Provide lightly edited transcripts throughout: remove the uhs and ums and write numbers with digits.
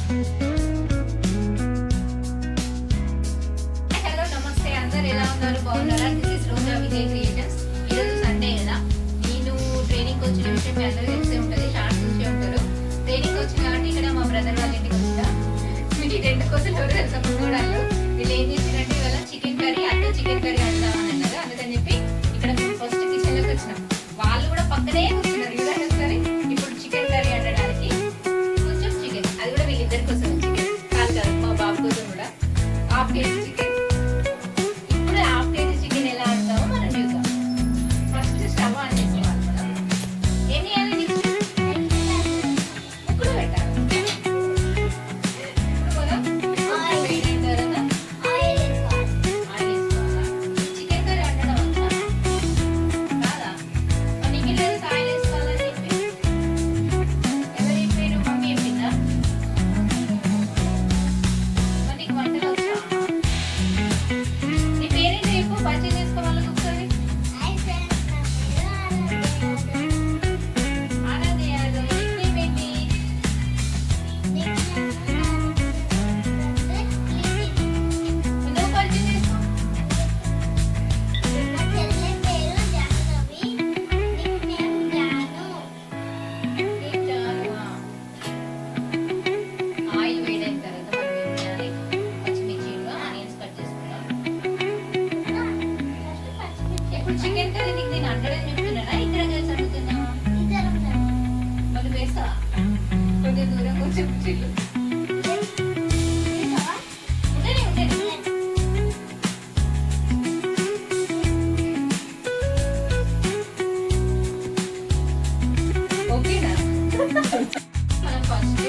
Hello నమస్తే, అందరు ఎలా ఉన్నారు? బాగున్నారా? This is Roja Vijay creators. ఈరోజు సండే కదా, నేను ట్రైనింగ్ వచ్చిన విషయం మీ అందరూ తెలిసే ఉంటుంది, షార్ట్స్ చూసే ఉంటారు. ట్రైనింగ్ వచ్చిన కాబట్టి ఇక్కడ మా బ్రదర్ వాళ్ళ ఇంటికి వచ్చిన మీకు ఈ టెంట్ కోసం ఎవరు తెలుసా చూడాలి. వీళ్ళు ఏం చేసినట్టు ఇవాళ చికెన్ కర్రీ చికెన్ కర్రీ అంటామని అన్నారు. అందుకని చెప్పి ఇక్కడ మేము ఫస్ట్ కిచెన్ లోకి వచ్చినాం. వాళ్ళు కూడా పక్కనే కూర్చున్నారు కదా సరే. ఇప్పుడు చికెన్ కర్రీ అనడానికి కొంచెం చికెన్, అది కూడా వీళ్ళిద్దరి కోసం చికెన్ కాదు కాదు, మా బాబు కోసం కూడా హాఫ్ కేజీ చికెన్. ఇప్పుడు హాఫ్ కేజీ చికెన్ ఎలా అంటామో మనం చూద్దాం. ఫస్ట్ స్టవ్ ఆన్ చేసుకోవాలి. మనం ఏం చేయాలి? ముక్కులు పెట్టాలి. ఇప్పుడు మనం వేడిన తర్వాత ఆయిల్ వేసుకోవాలా? చికెన్ కర్రీ వండడం వచ్చా? కాదా? మరి నీకు లేదు ఆయిల్ వేసుకోవాలని చెప్పి ఎవరు చెప్పారు? మమ్మీ చెప్పిందా? మరి నీకు వంటలు వచ్చా? నీ పేరేంటి చెప్పు, పరిచయం చేసుకోవాలి ఒకసారి. ఆరాధ్య యాదవ్. నిక్నేమ్ ఏంటి? నువ్వు పరిచయం చేసుకో. ఏం జానువా? ఆయిల్ వేడైన తర్వాత మనం ఏం చేయాలి? పచ్చిమిర్చిలు, ఆనియన్స్ కట్ చేసుకుందాం. ఇప్పుడు చికెన్ కర్రీ నీకు నేను అండడం చెప్తున్నానా, ఇద్దరం కలిసి అడుగుతున్నా? మళ్ళీ వేస్తావా? కొంచెం దూరం కొంచెం చిల్లు ఉండని ఉండని. ఓకేనా? మనం ఫస్ట్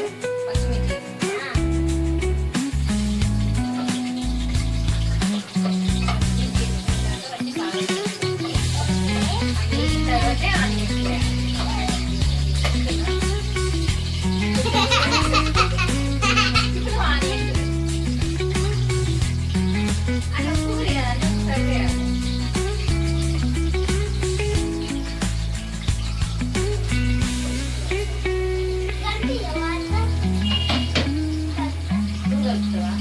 పచ్చిమిర్చి తర్వాతే ఆనియన్స్ వేయాలి. ఇప్పుడు ఆనియన్స్ అలా ఉప్పు వేయాలి, ఒకసారి వేయాలి. నువ్వు కలుపుతావా?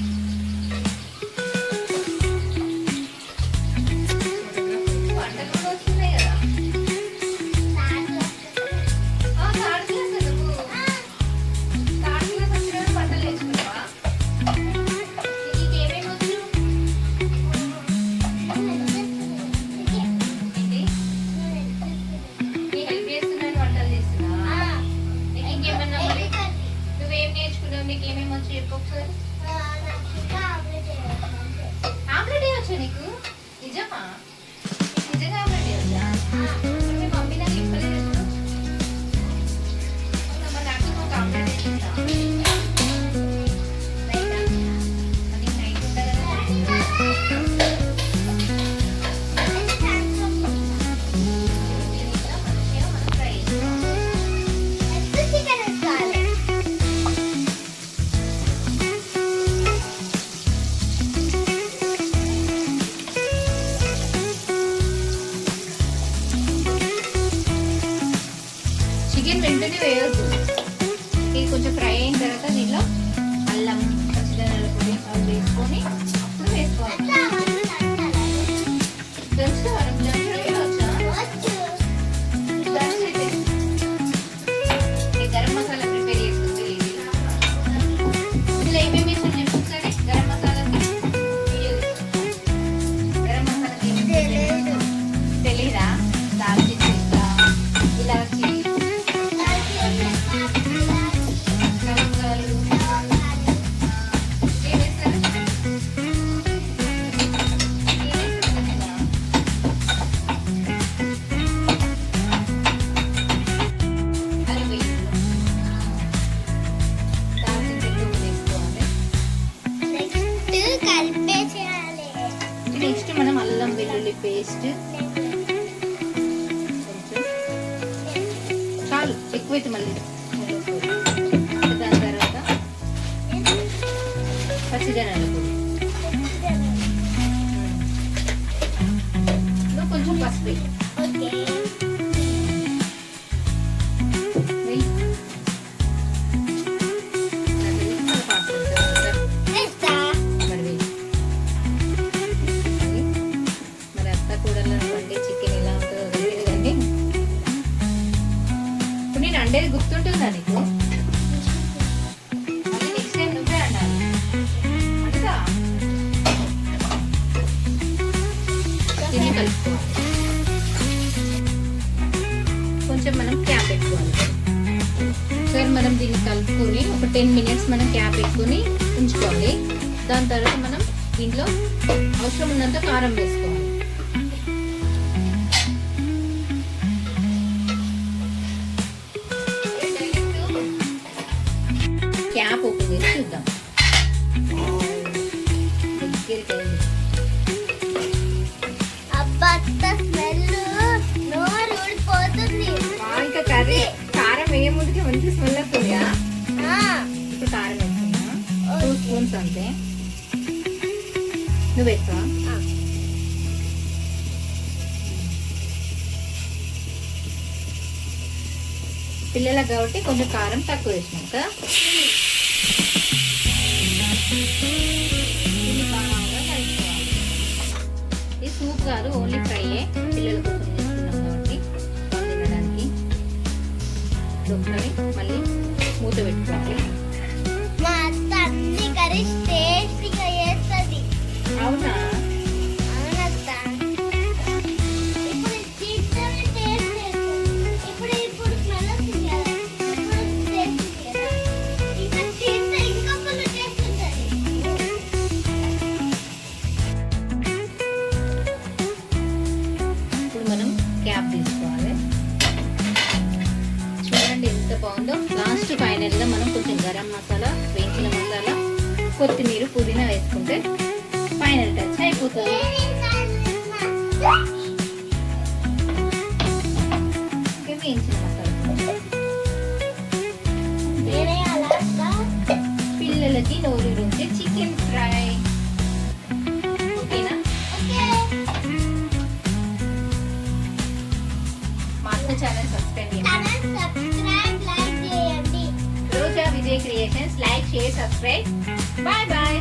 వంటలు కూడా వస్తున్నాయి కదా. థర్డ్ క్లాస్ నువ్వు థర్డ్ క్లాస్ వచ్చిన బట్టలు వేసుకున్నావా? నీకు ఏమేమి వచ్చు? ఏంటి? నీ హెల్ప్ చేస్తున్నాను, వంటలు చేస్తున్నావా? నీకు ఇంకేమన్నా మరి నువ్వేం నేర్చుకున్నావు? నీకు ఏమేమి వచ్చు చెప్పు ఒకసారి. ఆమ్లెట్ వేయవచ్చా నీకు? నిజమా? నిజంగా ఆమ్లెట్ వేయవచ్చా? మరి మీ మమ్మీ నాకు చెప్పలేదు ఎప్పుడు. అవునా, మరి నాకు ఒక ఆమ్లెట్ వేసిందా? నైటా? మరి నైట్ ఉంటుంది కదా మరి. దీంట్లో మంచిగా మనం ఫ్రై చేసుకోవాలి. చికెన్ వెంటనే వేయొద్దు. ఇది కొంచెం ఫ్రై అయిన తర్వాత దీనిలో అల్లం, పచ్చిదనాల పొడి అవి వేసుకొని అప్పుడు వేసుకోవాలి. తెలుసు గరం మసాలా ప్రిపేర్ చేసుకుంటే ఇందులో ఏమేమి వేసాను చెప్పు ఒకసారి. గరం మసాలాకి వీడియో తీస్తాను. గరం మసాలాకి తెలీదా? దాల్చిన చెక్క, ఇలాచి, లవంగాలు ఏమేస్తారు? నెక్స్ట్ మనం అల్లం వెల్లుల్లి పేస్ట్ కొంచెం చాలు, ఎక్కువైతే మళ్ళీ. దాని తర్వాత పచ్చిదనాల పొడి, కొంచెం పసుపు వెయ్యి. వెయ్యి. దీన్ని కలుపుకొని ఒక 10 minutes మనం క్యాప్ పెట్టుకొని ఉంచుకోవాలి. దాని తర్వాత మనం దీంట్లో అవసరం ఉన్నంత కారం వేసుకోవాలి. క్యాప్ ఓపెన్ చేసి చూద్దాం. ఇంకా కర్రీ కారం వేయముందుకే మంచి స్మెల్ వస్తుందా? ఇప్పుడు కారం వేస్తున్నా 2 spoons అంతే. నువ్వు వేస్తావా? పిల్లలకు కాబట్టి కొంచెం కారం తక్కువ వేసినాం కదా. ఇది సూప్ కాదు, ఓన్లీ ఫ్రైయే. పిల్లల కోసం చేస్తున్నాం కాబట్టి తినడానికి. ఒకసారి మళ్ళీ మూత పెట్టుకోవాలి. అవునా? క్యాప్ తీసుకోవాలి. చూడండి ఎంత బాగుందో. లాస్ట్ ఫైనల్ గా మనం కొంచెం గరం మసాలా, వేయించిన మసాలా, కొత్తిమీర, పుదీనా వేసుకుంటే ఫైనల్ టచ్ అయిపోతుంది. వేయించిన మసాలా పిల్లలకి నోరు రుంచే చికెన్ ఫ్రై. ఓకేనా? ఛానల్ సబ్స్క్రైబ్ చేయండి. Roja Vijay creations. Like, share, subscribe. Bye bye.